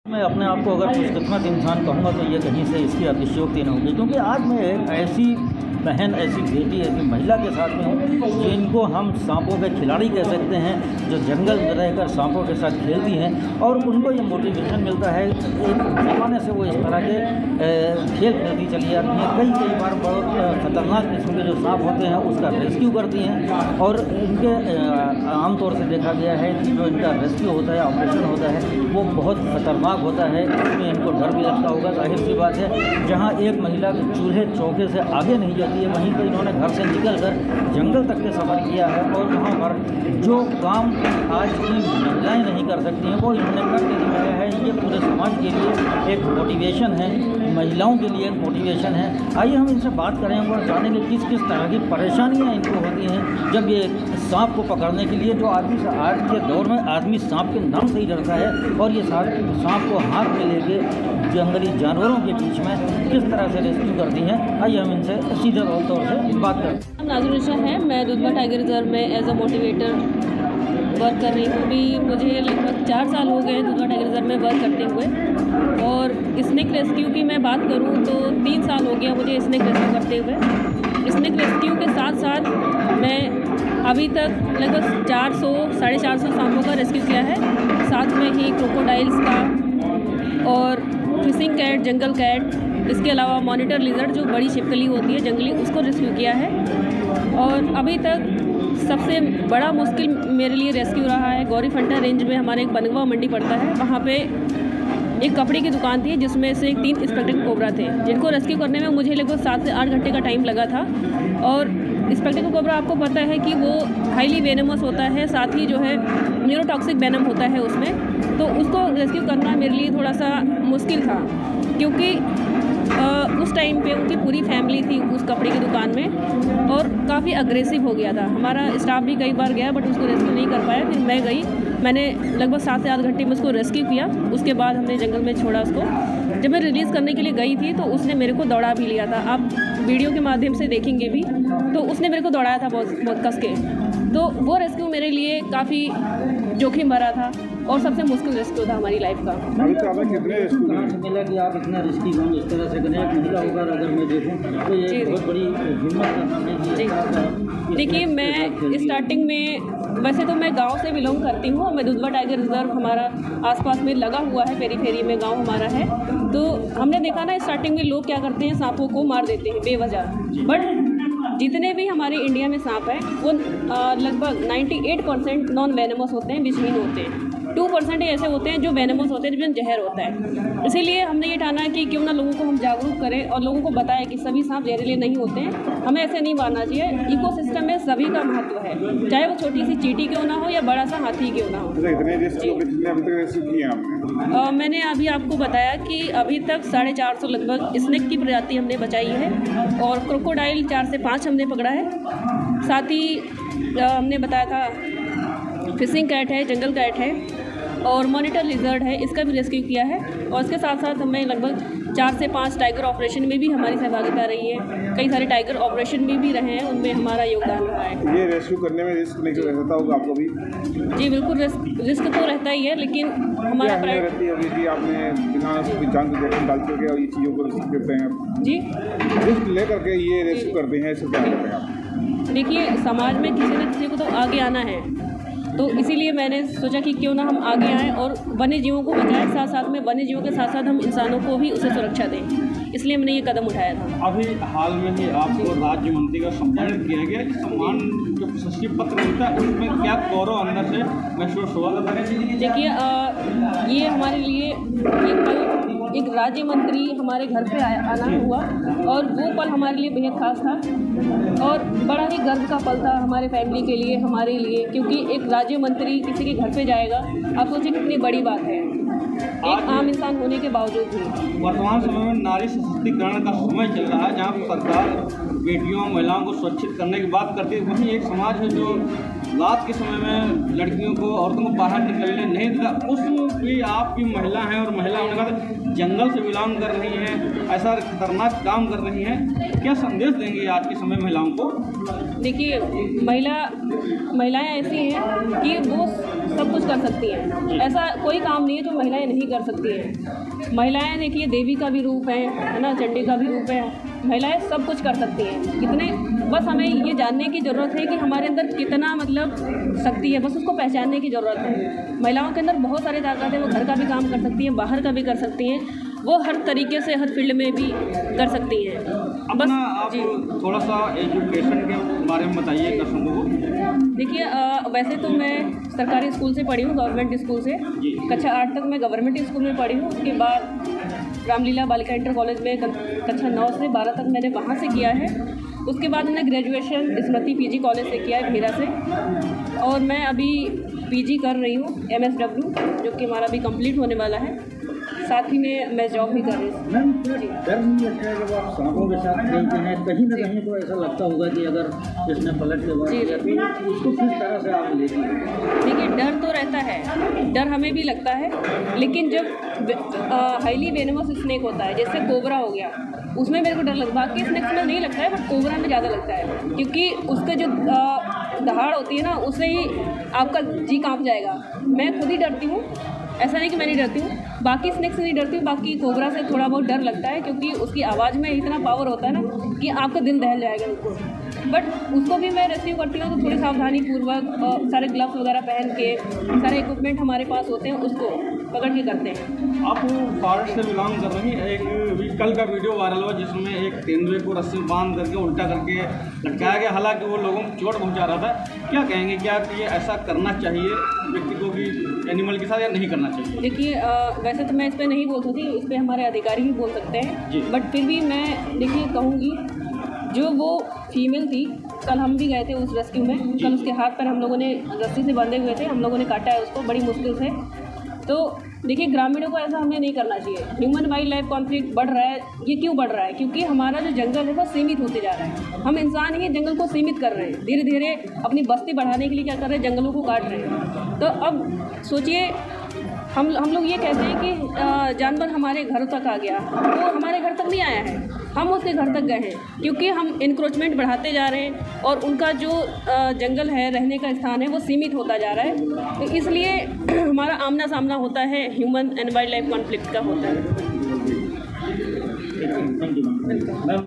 मैं अपने आप को अगर खुशकिस्मत इंसान कहूँगा तो ये कहीं से इसकी अतिशयोक्ति न होगी, क्योंकि आज मैं एक ऐसी बहन, ऐसी बेटी, ऐसी महिला के साथ में हूँ जिनको हम सांपों के खिलाड़ी कह सकते हैं, जो जंगल में रहकर सांपों के साथ खेलती हैं और उनको ये मोटिवेशन मिलता है। एक ज़माने से वो इस तरह के खेल खेलती चली जाती हैं। कई बार बहुत ख़तरनाक किस्म के जो सांप होते हैं उसका रेस्क्यू करती हैं और इनके आमतौर से देखा गया है कि जो इनका रेस्क्यू होता है, ऑपरेशन होता है, वो बहुत ख़तरनाक होता है। इसमें इनको डर भी लगता होगा, जाहिर सी बात है। जहाँ एक महिला चूल्हे चौके से आगे नहीं जाती है, वहीं पर इन्होंने घर से निकल कर जंगल तक के सफ़र किया है और वहाँ पर जो काम आज की महिलाएं नहीं कर सकती हैं वो इन्होंने करके दिखाया है। ये पूरे समाज के लिए एक मोटिवेशन है, महिलाओं के लिए एक मोटिवेशन है। आइए हम इनसे बात करें और जानेंगे किस किस तरह की परेशानियाँ इनको होती हैं जब ये सांप को पकड़ने के लिए। जो आदमी आज के दौर में आदमी सांप के नाम से ही डरता है और ये सांप को हाथ में लेके जंगली जानवरों के बीच में किस तरह से रेस्क्यू करती हैं, आइए हम इनसे सीधे तौर से बात करते हैं। नाज़ुरुन्निसा है, मैं दुधवा टाइगर रिजर्व में एज अ मोटिवेटर वर्क कर रही हूँ। अभी मुझे लगभग 4 साल हो गए दुधवा टाइगर रिजर्व में वर्क करते हुए। और स्नेक रेस्क्यू की मैं बात करूँ तो 3 साल हो गया मुझे स्नेक रेस्क्यू करते हुए। स्नेक रेस्क्यू के साथ साथ मैं अभी तक लगभग 400-450 सांपों का रेस्क्यू किया है। साथ में ही क्रोकोडाइल्स का और फिशिंग कैट, जंगल कैट, इसके अलावा मॉनिटर लिजर्ड जो बड़ी छिपकली होती है जंगली, उसको रेस्क्यू किया है। और अभी तक सबसे बड़ा मुश्किल मेरे लिए रेस्क्यू रहा है गौरीफंटा रेंज में हमारे एक बनगवा मंडी पड़ता है, वहाँ पे एक कपड़े की दुकान थी जिसमें से 3 स्पेक्टेकल कोबरा थे, जिनको रेस्क्यू करने में मुझे लगभग 7 से 8 घंटे का टाइम लगा था। और स्पेक्टेकल कोबरा आपको पता है कि वो हाईली वेनमस होता है, साथ ही जो है न्यूरोटॉक्सिक वेनम होता है उसमें, तो उसको रेस्क्यू करना मेरे लिए थोड़ा सा मुश्किल था, क्योंकि उस टाइम पे उनकी पूरी फैमिली थी उस कपड़े की दुकान में और काफ़ी अग्रेसिव हो गया था। हमारा स्टाफ भी कई बार गया बट उसको रेस्क्यू नहीं कर पाया। फिर मैं गई, मैंने लगभग 7 से 8 घंटे में उसको रेस्क्यू किया। उसके बाद हमने जंगल में छोड़ा उसको। जब मैं रिलीज़ करने के लिए गई थी तो उसने मेरे को दौड़ा भी लिया था, आप वीडियो के माध्यम से देखेंगे भी, तो उसने मेरे को दौड़ाया था बहुत कस के। तो वो रेस्क्यू मेरे लिए काफ़ी जोखिम भरा था और सबसे मुश्किल रेस्क्यू था हमारी लाइफ का। अभी तो आपने कितने रेस्क्यू कहाँ से मिला कि आप इतना रिस्की काम इस तरह से करें? एक महिला होकर अगर मैं देखूँ तो ये बहुत बड़ी हिम्मत का काम है। जी, देखिए मैं स्टार्टिंग में, वैसे तो मैं गांव से बिलोंग करती हूँ। मैं दुधवा टाइगर रिजर्व हमारा आसपास में लगा हुआ है, पेरी में गांव हमारा है। तो हमने देखा ना स्टार्टिंग में लोग क्या करते हैं, सांपों को मार देते हैं बेवजह। बट जितने भी हमारे इंडिया में सांप हैं वो लगभग 98% नॉन वेनमस होते हैं, विषहीन होते हैं। 2% ऐसे होते हैं जो वेनमस होते हैं, जिसमें जहर होता है। इसीलिए हमने ये ठाना कि क्यों ना लोगों को हम जागरूक करें और लोगों को बताएं कि सभी सांप जहरीले नहीं होते हैं। हमें ऐसे नहीं मानना चाहिए। इकोसिस्टम में सभी का महत्व है, चाहे वो छोटी सी चींटी क्यों ना हो या बड़ा सा हाथी क्यों ना हो। मैंने अभी आपको बताया कि अभी तक 450 लगभग स्नेक की प्रजाति हमने बचाई है और क्रोकोडाइल 4 से 5 हमने पकड़ा है। साथ ही हमने बताया था फिशिंग कैट है, जंगल कैट है और मॉनिटर लिजर्ड है, इसका भी रेस्क्यू किया है। और इसके साथ साथ हमें लगभग 4 से 5 टाइगर ऑपरेशन में भी हमारी सहभागिता रही है। कई सारे टाइगर ऑपरेशन में भी रहे हैं, उनमें हमारा योगदान रहा है। ये रेस्क्यू करने में रिस्क नहीं रहता होगा आपको भी? जी बिल्कुल, रिस्क तो रहता ही है, लेकिन हमारा रहती है कि आपने बिना जान को जोखिम डाल करके और ये चीज़ों को रिस्क करते हैं जी, रिस्क ले करके ये रेस्क्यू करते हैं, इससे क्या करते हैं आप? देखिए समाज में किसी न किसी को तो आगे आना है, तो इसीलिए मैंने सोचा कि क्यों ना हम आगे आएँ और वन्य जीवों को बचाएं, साथ साथ में वन्य जीवों के साथ साथ हम इंसानों को भी उसे सुरक्षा दें। इसलिए मैंने ये कदम उठाया था। अभी हाल में ही आपको राज्य मंत्री का सम्मानित किया गया। इस सम्मान जो प्रशस्ति पत्र मिलता है उसमें क्या गौरव अंदर से महसूस हुआ? देखिए ये हमारे लिए एक राज्य मंत्री हमारे घर पे आना हुआ और वो पल हमारे लिए बेहद खास था और बड़ा ही गर्व का पल था हमारे फैमिली के लिए, हमारे लिए, क्योंकि एक राज्य मंत्री किसी के घर पे जाएगा, आप सोचिए कितनी बड़ी बात है एक आम इंसान होने के बावजूद भी। वर्तमान समय में नारी सशक्तिकरण का समय चल रहा है, जहाँ सरकार बेटियों महिलाओं को सुरक्षित करने की बात करती है, वहीं एक समाज है जो रात के समय में लड़कियों को, औरतों को बाहर निकलने नहीं देता। उसमें आप भी महिला हैं और महिला होने का जंगल से बिलोंग कर रही हैं, ऐसा खतरनाक काम कर रही हैं, क्या संदेश देंगे आज के समय महिलाओं को? देखिए महिलाएं ऐसी हैं कि वो सब कुछ कर सकती हैं। ऐसा कोई काम नहीं है जो महिलाएं नहीं कर सकती हैं। महिलाएं देखिए देवी का भी रूप है ना, चंडी का भी रूप है। महिलाएं सब कुछ कर सकती हैं। कितने बस हमें ये जानने की ज़रूरत है कि हमारे अंदर कितना मतलब शक्ति है, बस उसको पहचानने की ज़रूरत है। महिलाओं के अंदर बहुत सारी ताकत है, वो घर का भी काम कर सकती हैं, बाहर का भी कर सकती हैं, वो हर तरीके से हर फील्ड में भी कर सकती हैं। बस आप जी थोड़ा सा एजुकेशन के बारे में बताइए दर्शकों को। देखिए वैसे तो मैं सरकारी स्कूल से पढ़ी हूँ, गवर्नमेंट स्कूल से। कक्षा 8 तक मैं गवर्नमेंट स्कूल में पढ़ी हूँ। उसके बाद रामलीला बालिका इंटर कॉलेज में कक्षा 9 से 12 तक मैंने वहाँ से किया है। उसके बाद मैंने ग्रेजुएशन स्मृति पीजी कॉलेज से किया है, भेरा से। और मैं अभी पीजी कर रही हूँ MSW, जो कि हमारा अभी कंप्लीट होने वाला है। साथ ही में मैं जॉब भी कर रही हूँ। मैम डर नहीं लगता है जब आप सांपों के साथ खेलते हैं, कहीं ना कहीं तो ऐसा लगता होगा कि अगर इसने पलट के बाद तो उसको किस तरह से आप लेती हैं? देखिए डर तो रहता है, डर हमें भी लगता है, लेकिन जब हाईली वेनमस स्नेक होता है, जैसे कोबरा हो गया, उसमें मेरे को डर लगता है। बाकी स्नेक्स में नहीं लगता है, बट कोबरा में ज़्यादा लगता है, क्योंकि उसका जो दहाड़ होती है ना, उससे ही आपका जी कांप जाएगा। मैं खुद ही डरती हूँ, ऐसा नहीं कि मैं नहीं डरती हूँ। बाकी स्नेक से नहीं डरती हूँ, बाकी कोबरा से थोड़ा बहुत डर लगता है, क्योंकि उसकी आवाज़ में इतना पावर होता है ना कि आपका दिल दहल जाएगा उसको। बट उसको भी मैं रेस्क्यू करती हूँ तो थोड़ी सावधानी पूर्वक, सारे ग्लव्स वगैरह पहन के, सारे इक्विपमेंट हमारे पास होते हैं, उसको पकड़ के करते हैं। आप फॉरेस्ट से बिलोंग कर रही हैं। एक कल का वीडियो वायरल हुआ जिसमें एक तेंदुए को रस्सी बांध करके उल्टा करके लटकाया गया, हालांकि वो लोगों को चोट पहुंचा रहा था। क्या कहेंगे, क्या ये ऐसा करना चाहिए व्यक्ति को भी एनिमल के साथ, या नहीं करना चाहिए? देखिए वैसे तो मैं इस पर नहीं बोल सकती, इस पर हमारे अधिकारी भी बोल सकते हैं, बट फिर भी मैं देखिए कहूँगी, जो वो फीमेल थी, कल हम भी गए थे उस रेस्क्यू में। कल उसके हाथ पर हम लोगों ने रस्सी से बंधे हुए थे, हम लोगों ने काटा है उसको बड़ी मुश्किल से। तो देखिए ग्रामीणों को ऐसा हमें नहीं करना चाहिए। ह्यूमन वाइल्ड लाइफ कॉन्फ्लिक्ट बढ़ रहा है, ये क्यों बढ़ रहा है? क्योंकि हमारा जो जंगल है वो सीमित होते जा रहा है। हम इंसान ही जंगल को सीमित कर रहे हैं, धीरे धीरे अपनी बस्ती बढ़ाने के लिए क्या कर रहे हैं, जंगलों को काट रहे हैं। तो अब सोचिए, हम लोग ये कहते हैं कि जानवर हमारे घर तक आ गया, वो हमारे घर तक नहीं आया है, हम उसके घर तक गए हैं, क्योंकि हम इंक्रोचमेंट बढ़ाते जा रहे हैं और उनका जो जंगल है, रहने का स्थान है, वो सीमित होता जा रहा है। तो इसलिए हमारा आमना सामना होता है, human and wild life conflict का होता है। Thank you ma'am.